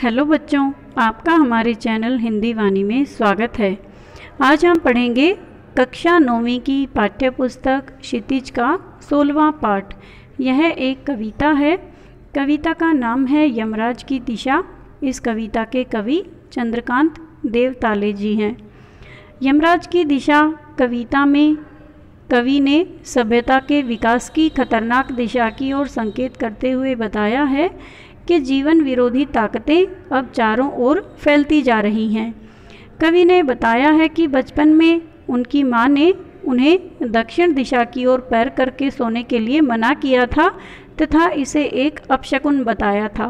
Hello बच्चों, आपका हमारे चैनल हिंदी वाणी में स्वागत है। आज हम पढ़ेंगे कक्षा 9वीं की पाठ्य पुस्तक क्षितिज का 16वां पाठ। यह एक कविता है। कविता का नाम है यमराज की दिशा। इस कविता के कवि चंद्रकांत देवताले जी हैं। यमराज की दिशा कविता में कवि ने सभ्यता के विकास की खतरनाक दिशा की ओर संकेत करते हुए बताया है कि जीवन विरोधी ताकतें अब चारों ओर फैलती जा रही हैं। कवि ने बताया है कि बचपन में उनकी माँ ने उन्हें दक्षिण दिशा की ओर पैर करके सोने के लिए मना किया था तथा इसे एक अपशकुन बताया था।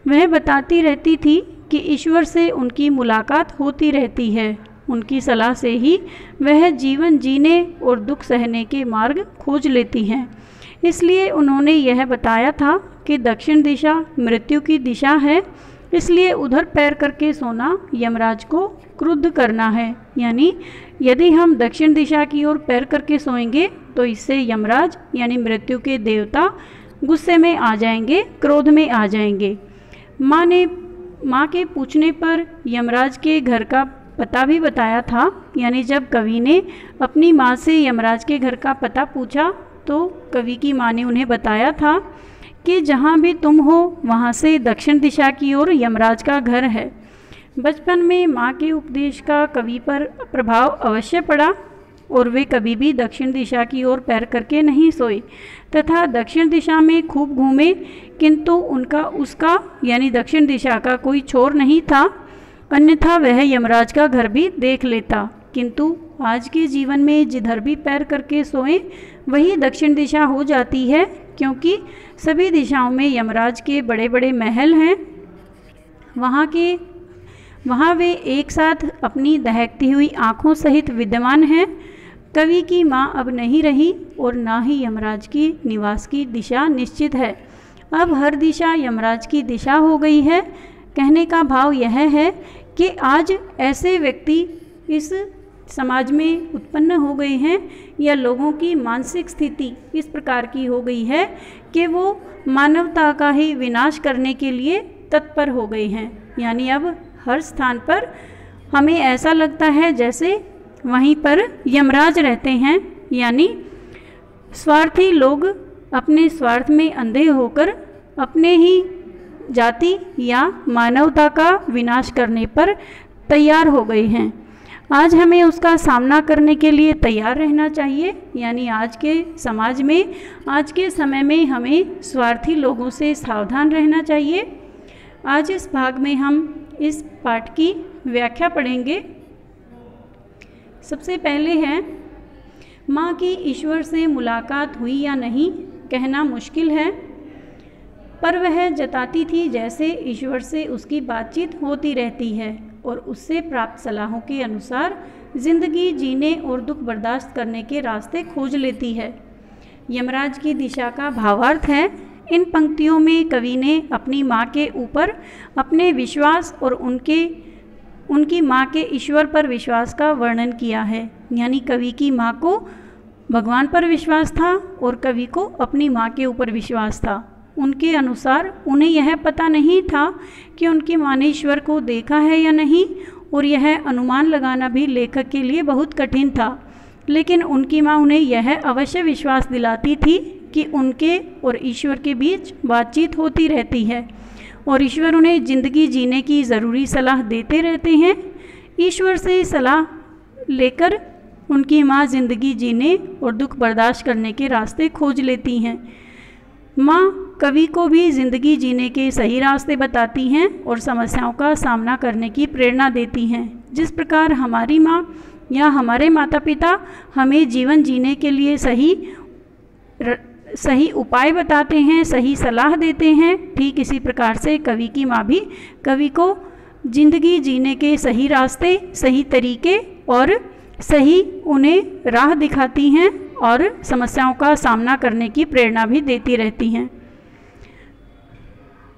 वह बताती रहती थी कि ईश्वर से उनकी मुलाकात होती रहती है। उनकी सलाह से ही वह जीवन जीने और दुख सहने के मार्ग खोज लेती हैं। इसलिए उन्होंने यह बताया था कि दक्षिण दिशा मृत्यु की दिशा है, इसलिए उधर पैर करके सोना यमराज को क्रुद्ध करना है। यानी यदि हम दक्षिण दिशा की ओर पैर करके सोएंगे तो इससे यमराज यानी मृत्यु के देवता गुस्से में आ जाएंगे, क्रोध में आ जाएंगे। माँ के पूछने पर यमराज के घर का पता भी बताया था। यानी जब कवि ने अपनी माँ से यमराज के घर का पता पूछा तो कवि की माँ ने उन्हें बताया था कि जहाँ भी तुम हो वहाँ से दक्षिण दिशा की ओर यमराज का घर है। बचपन में माँ के उपदेश का कवि पर प्रभाव अवश्य पड़ा और वे कभी भी दक्षिण दिशा की ओर पैर करके नहीं सोए तथा दक्षिण दिशा में खूब घूमे, किंतु उसका यानी दक्षिण दिशा का कोई छोर नहीं था, अन्यथा वह यमराज का घर भी देख लेता। किंतु आज के जीवन में जिधर भी पैर करके सोएं वही दक्षिण दिशा हो जाती है, क्योंकि सभी दिशाओं में यमराज के बड़े बड़े महल हैं। वहाँ वे एक साथ अपनी दहकती हुई आँखों सहित विद्यमान हैं। कवि की माँ अब नहीं रही और ना ही यमराज की निवास की दिशा निश्चित है। अब हर दिशा यमराज की दिशा हो गई है। कहने का भाव यह है कि आज ऐसे व्यक्ति इस समाज में उत्पन्न हो गए हैं या लोगों की मानसिक स्थिति इस प्रकार की हो गई है कि वो मानवता का ही विनाश करने के लिए तत्पर हो गए हैं। यानी अब हर स्थान पर हमें ऐसा लगता है जैसे वहीं पर यमराज रहते हैं। यानी स्वार्थी लोग अपने स्वार्थ में अंधे होकर अपने ही जाति या मानवता का विनाश करने पर तैयार हो गए हैं। आज हमें उसका सामना करने के लिए तैयार रहना चाहिए। यानी आज के समाज में, आज के समय में हमें स्वार्थी लोगों से सावधान रहना चाहिए। आज इस भाग में हम इस पाठ की व्याख्या पढ़ेंगे। सबसे पहले है, माँ की ईश्वर से मुलाकात हुई या नहीं कहना मुश्किल है, पर वह जताती थी जैसे ईश्वर से उसकी बातचीत होती रहती है और उससे प्राप्त सलाहों के अनुसार जिंदगी जीने और दुख बर्दाश्त करने के रास्ते खोज लेती है। यमराज की दिशा का भावार्थ है। इन पंक्तियों में कवि ने अपनी माँ के ऊपर अपने विश्वास और उनकी माँ के ईश्वर पर विश्वास का वर्णन किया है। यानी कवि की माँ को भगवान पर विश्वास था और कवि को अपनी माँ के ऊपर विश्वास था। उनके अनुसार उन्हें यह पता नहीं था कि उनकी माँ ने ईश्वर को देखा है या नहीं, और यह अनुमान लगाना भी लेखक के लिए बहुत कठिन था। लेकिन उनकी माँ उन्हें यह अवश्य विश्वास दिलाती थी कि उनके और ईश्वर के बीच बातचीत होती रहती है और ईश्वर उन्हें ज़िंदगी जीने की ज़रूरी सलाह देते रहते हैं। ईश्वर से सलाह लेकर उनकी माँ ज़िंदगी जीने और दुख बर्दाश्त करने के रास्ते खोज लेती हैं। माँ कवि को भी ज़िंदगी जीने के सही रास्ते बताती हैं और समस्याओं का सामना करने की प्रेरणा देती हैं। जिस प्रकार हमारी माँ या हमारे माता पिता हमें जीवन जीने के लिए सही उपाय बताते हैं, सही सलाह देते हैं, ठीक इसी प्रकार से कवि की माँ भी कवि को ज़िंदगी जीने के सही रास्ते, सही तरीके और सही उन्हें राह दिखाती हैं और समस्याओं का सामना करने की प्रेरणा भी देती रहती हैं।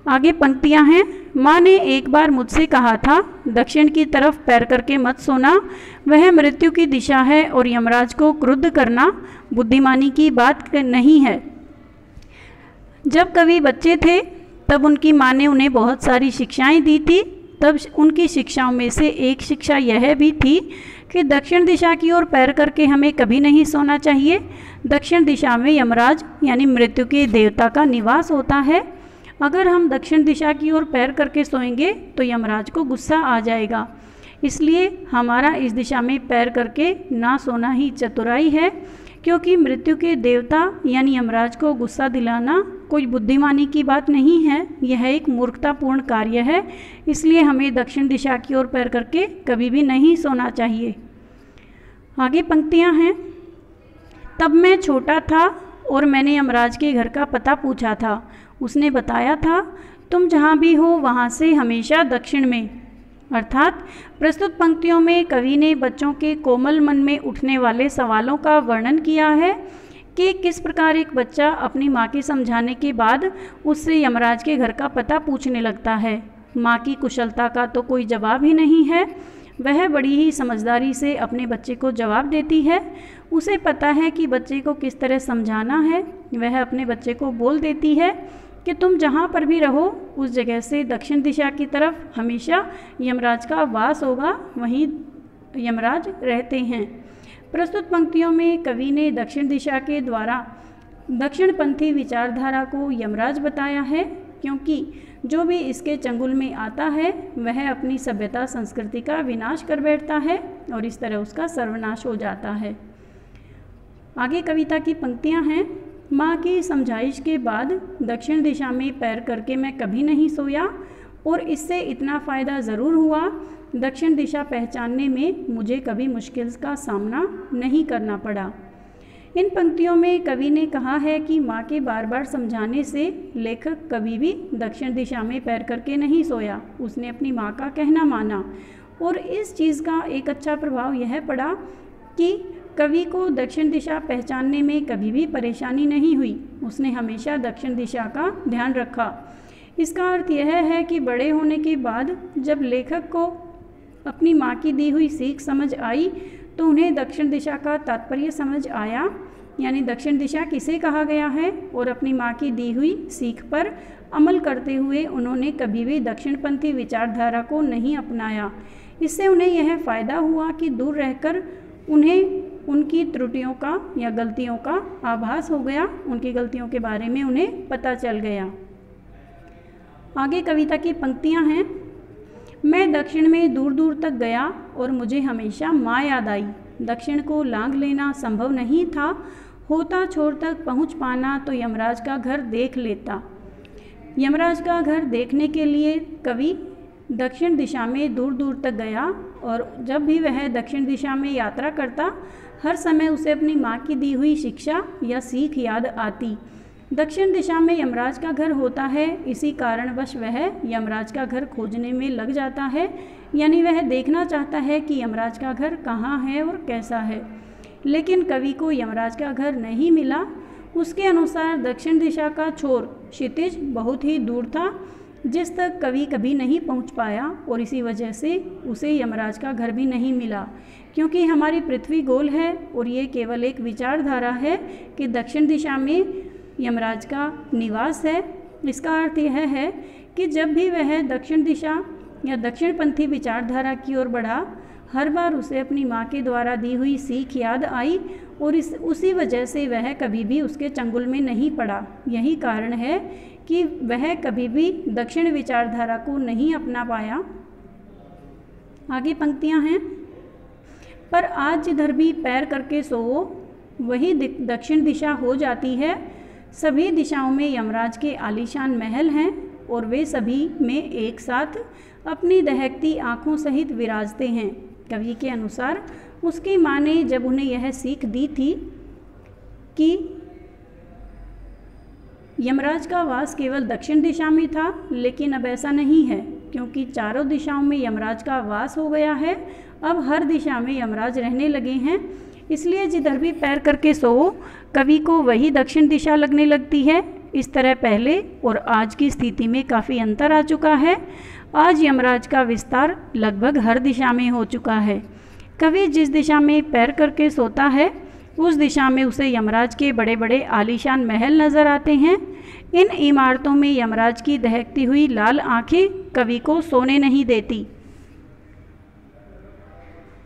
आगे पंक्तियां हैं। माँ ने एक बार मुझसे कहा था दक्षिण की तरफ पैर करके मत सोना, वह मृत्यु की दिशा है और यमराज को क्रुद्ध करना बुद्धिमानी की बात नहीं है। जब कवि बच्चे थे तब उनकी माँ ने उन्हें बहुत सारी शिक्षाएं दी थी। तब उनकी शिक्षाओं में से एक शिक्षा यह भी थी कि दक्षिण दिशा की ओर पैर करके हमें कभी नहीं सोना चाहिए। दक्षिण दिशा में यमराज यानी मृत्यु के देवता का निवास होता है। अगर हम दक्षिण दिशा की ओर पैर करके सोएंगे तो यमराज को गुस्सा आ जाएगा। इसलिए हमारा इस दिशा में पैर करके ना सोना ही चतुराई है, क्योंकि मृत्यु के देवता यानी यमराज को गुस्सा दिलाना कोई बुद्धिमानी की बात नहीं है, यह एक मूर्खतापूर्ण कार्य है। इसलिए हमें दक्षिण दिशा की ओर पैर करके कभी भी नहीं सोना चाहिए। आगे पंक्तियां हैं। तब मैं छोटा था और मैंने यमराज के घर का पता पूछा था। उसने बताया था, तुम जहाँ भी हो वहाँ से हमेशा दक्षिण में। अर्थात प्रस्तुत पंक्तियों में कवि ने बच्चों के कोमल मन में उठने वाले सवालों का वर्णन किया है कि किस प्रकार एक बच्चा अपनी माँ के समझाने के बाद उससे यमराज के घर का पता पूछने लगता है। माँ की कुशलता का तो कोई जवाब ही नहीं है। वह बड़ी ही समझदारी से अपने बच्चे को जवाब देती है। उसे पता है कि बच्चे को किस तरह समझाना है। वह अपने बच्चे को बोल देती है कि तुम जहाँ पर भी रहो उस जगह से दक्षिण दिशा की तरफ हमेशा यमराज का वास होगा, वहीं यमराज रहते हैं। प्रस्तुत पंक्तियों में कवि ने दक्षिण दिशा के द्वारा दक्षिणपंथी विचारधारा को यमराज बताया है, क्योंकि जो भी इसके चंगुल में आता है वह अपनी सभ्यता संस्कृति का विनाश कर बैठता है और इस तरह उसका सर्वनाश हो जाता है। आगे कविता की पंक्तियां हैं। माँ की समझाइश के बाद दक्षिण दिशा में पैर करके मैं कभी नहीं सोया और इससे इतना फ़ायदा ज़रूर हुआ, दक्षिण दिशा पहचानने में मुझे कभी मुश्किल का सामना नहीं करना पड़ा। इन पंक्तियों में कवि ने कहा है कि माँ के बार बार समझाने से लेखक कभी भी दक्षिण दिशा में पैर करके नहीं सोया। उसने अपनी माँ का कहना माना और इस चीज़ का एक अच्छा प्रभाव यह पड़ा कि कवि को दक्षिण दिशा पहचानने में कभी भी परेशानी नहीं हुई। उसने हमेशा दक्षिण दिशा का ध्यान रखा। इसका अर्थ यह है कि बड़े होने के बाद जब लेखक को अपनी माँ की दी हुई सीख समझ आई तो उन्हें दक्षिण दिशा का तात्पर्य समझ आया, यानी दक्षिण दिशा किसे कहा गया है, और अपनी माँ की दी हुई सीख पर अमल करते हुए उन्होंने कभी भी दक्षिणपंथी विचारधारा को नहीं अपनाया। इससे उन्हें यह फ़ायदा हुआ कि दूर रहकर उन्हें उनकी त्रुटियों का या गलतियों का आभास हो गया, उनकी गलतियों के बारे में उन्हें पता चल गया। आगे कविता की पंक्तियां हैं। मैं दक्षिण में दूर दूर तक गया और मुझे हमेशा माँ याद आई। दक्षिण को लांघ लेना संभव नहीं था, होता छोर तक पहुँच पाना तो यमराज का घर देख लेता। यमराज का घर देखने के लिए कवि दक्षिण दिशा में दूर दूर तक गया और जब भी वह दक्षिण दिशा में यात्रा करता हर समय उसे अपनी माँ की दी हुई शिक्षा या सीख याद आती। दक्षिण दिशा में यमराज का घर होता है, इसी कारणवश वह यमराज का घर खोजने में लग जाता है, यानी वह देखना चाहता है कि यमराज का घर कहाँ है और कैसा है। लेकिन कवि को यमराज का घर नहीं मिला। उसके अनुसार दक्षिण दिशा का छोर क्षितिज बहुत ही दूर था, जिस तक कवि कभी नहीं पहुंच पाया और इसी वजह से उसे यमराज का घर भी नहीं मिला। क्योंकि हमारी पृथ्वी गोल है और ये केवल एक विचारधारा है कि दक्षिण दिशा में यमराज का निवास है। इसका अर्थ यह है कि जब भी वह दक्षिण दिशा या दक्षिणपंथी विचारधारा की ओर बढ़ा, हर बार उसे अपनी माँ के द्वारा दी हुई सीख याद आई और उसी वजह से वह कभी भी उसके चंगुल में नहीं पड़ा। यही कारण है कि वह कभी भी दक्षिण विचारधारा को नहीं अपना पाया। आगे पंक्तियां हैं। पर आज जिधर भी पैर करके सोओ वही दक्षिण दिशा हो जाती है। सभी दिशाओं में यमराज के आलीशान महल हैं और वे सभी में एक साथ अपनी दहकती आँखों सहित विराजते हैं। कवि के अनुसार उसकी माँ ने जब उन्हें यह सीख दी थी कि यमराज का वास केवल दक्षिण दिशा में था, लेकिन अब ऐसा नहीं है, क्योंकि चारों दिशाओं में यमराज का वास हो गया है। अब हर दिशा में यमराज रहने लगे हैं। इसलिए जिधर भी पैर करके सो कवि को वही दक्षिण दिशा लगने लगती है। इस तरह पहले और आज की स्थिति में काफ़ी अंतर आ चुका है। आज यमराज का विस्तार लगभग हर दिशा में हो चुका है। कवि जिस दिशा में पैर करके सोता है उस दिशा में उसे यमराज के बड़े बड़े आलीशान महल नज़र आते हैं। इन इमारतों में यमराज की दहकती हुई लाल आंखें कवि को सोने नहीं देती।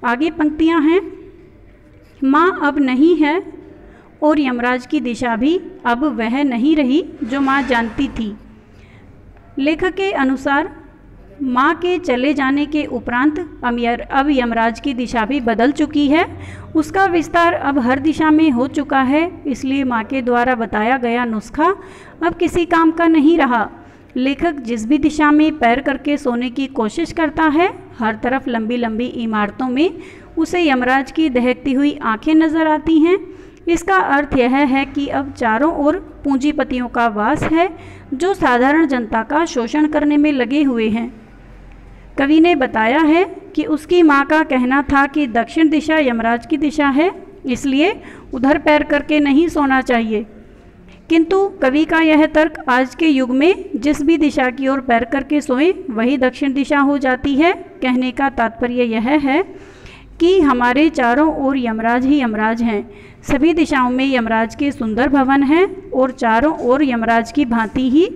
आगे पंक्तियां हैं। माँ अब नहीं है और यमराज की दिशा भी अब वह नहीं रही जो माँ जानती थी। लेखक के अनुसार माँ के चले जाने के उपरांत अब यमराज की दिशा भी बदल चुकी है। उसका विस्तार अब हर दिशा में हो चुका है, इसलिए माँ के द्वारा बताया गया नुस्खा अब किसी काम का नहीं रहा। लेखक जिस भी दिशा में पैर करके सोने की कोशिश करता है, हर तरफ लंबी लंबी इमारतों में उसे यमराज की दहकती हुई आंखें नजर आती हैं। इसका अर्थ यह है कि अब चारों ओर पूंजीपतियों का वास है जो साधारण जनता का शोषण करने में लगे हुए हैं। कवि ने बताया है कि उसकी माँ का कहना था कि दक्षिण दिशा यमराज की दिशा है, इसलिए उधर पैर करके नहीं सोना चाहिए। किंतु कवि का यह तर्क आज के युग में जिस भी दिशा की ओर पैर करके सोएं वही दक्षिण दिशा हो जाती है। कहने का तात्पर्य यह है कि हमारे चारों ओर यमराज ही यमराज हैं। सभी दिशाओं में यमराज के सुंदर भवन हैं और चारों ओर यमराज की भांति ही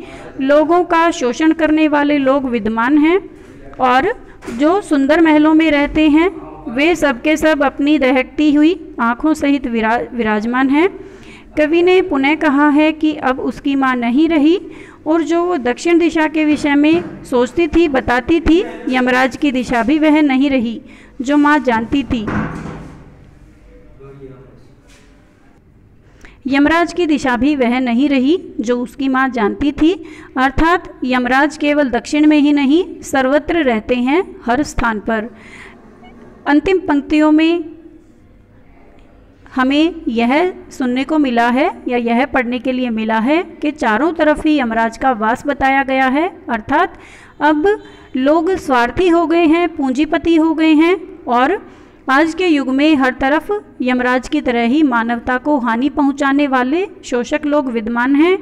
लोगों का शोषण करने वाले लोग विद्यमान हैं, और जो सुंदर महलों में रहते हैं वे सबके सब अपनी दहकती हुई आँखों सहित विराजमान हैं। कवि ने पुनः कहा है कि अब उसकी माँ नहीं रही और जो वो दक्षिण दिशा के विषय में सोचती थी, बताती थी, यमराज की दिशा भी वह नहीं रही जो माँ जानती थी। यमराज की दिशा भी वह नहीं रही जो उसकी माँ जानती थी, अर्थात यमराज केवल दक्षिण में ही नहीं सर्वत्र रहते हैं, हर स्थान पर। अंतिम पंक्तियों में हमें यह सुनने को मिला है या यह पढ़ने के लिए मिला है कि चारों तरफ ही यमराज का वास बताया गया है, अर्थात अब लोग स्वार्थी हो गए हैं, पूंजीपति हो गए हैं और आज के युग में हर तरफ यमराज की तरह ही मानवता को हानि पहुंचाने वाले शोषक लोग विद्यमान हैं।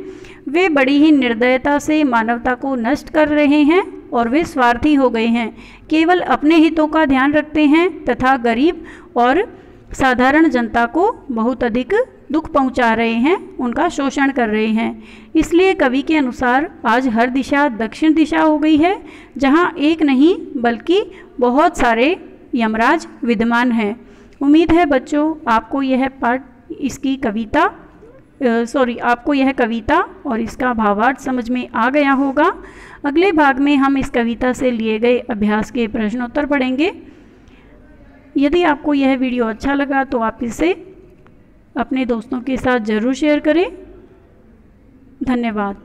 वे बड़ी ही निर्दयता से मानवता को नष्ट कर रहे हैं और वे स्वार्थी हो गए हैं, केवल अपने हितों का ध्यान रखते हैं तथा गरीब और साधारण जनता को बहुत अधिक दुख पहुंचा रहे हैं, उनका शोषण कर रहे हैं। इसलिए कवि के अनुसार आज हर दिशा दक्षिण दिशा हो गई है, जहां एक नहीं बल्कि बहुत सारे यमराज विद्यमान हैं। उम्मीद है बच्चों आपको यह आपको यह कविता और इसका भावार्थ समझ में आ गया होगा। अगले भाग में हम इस कविता से लिए गए अभ्यास के प्रश्नोत्तर पढ़ेंगे। यदि आपको यह वीडियो अच्छा लगा तो आप इसे अपने दोस्तों के साथ ज़रूर शेयर करें। धन्यवाद।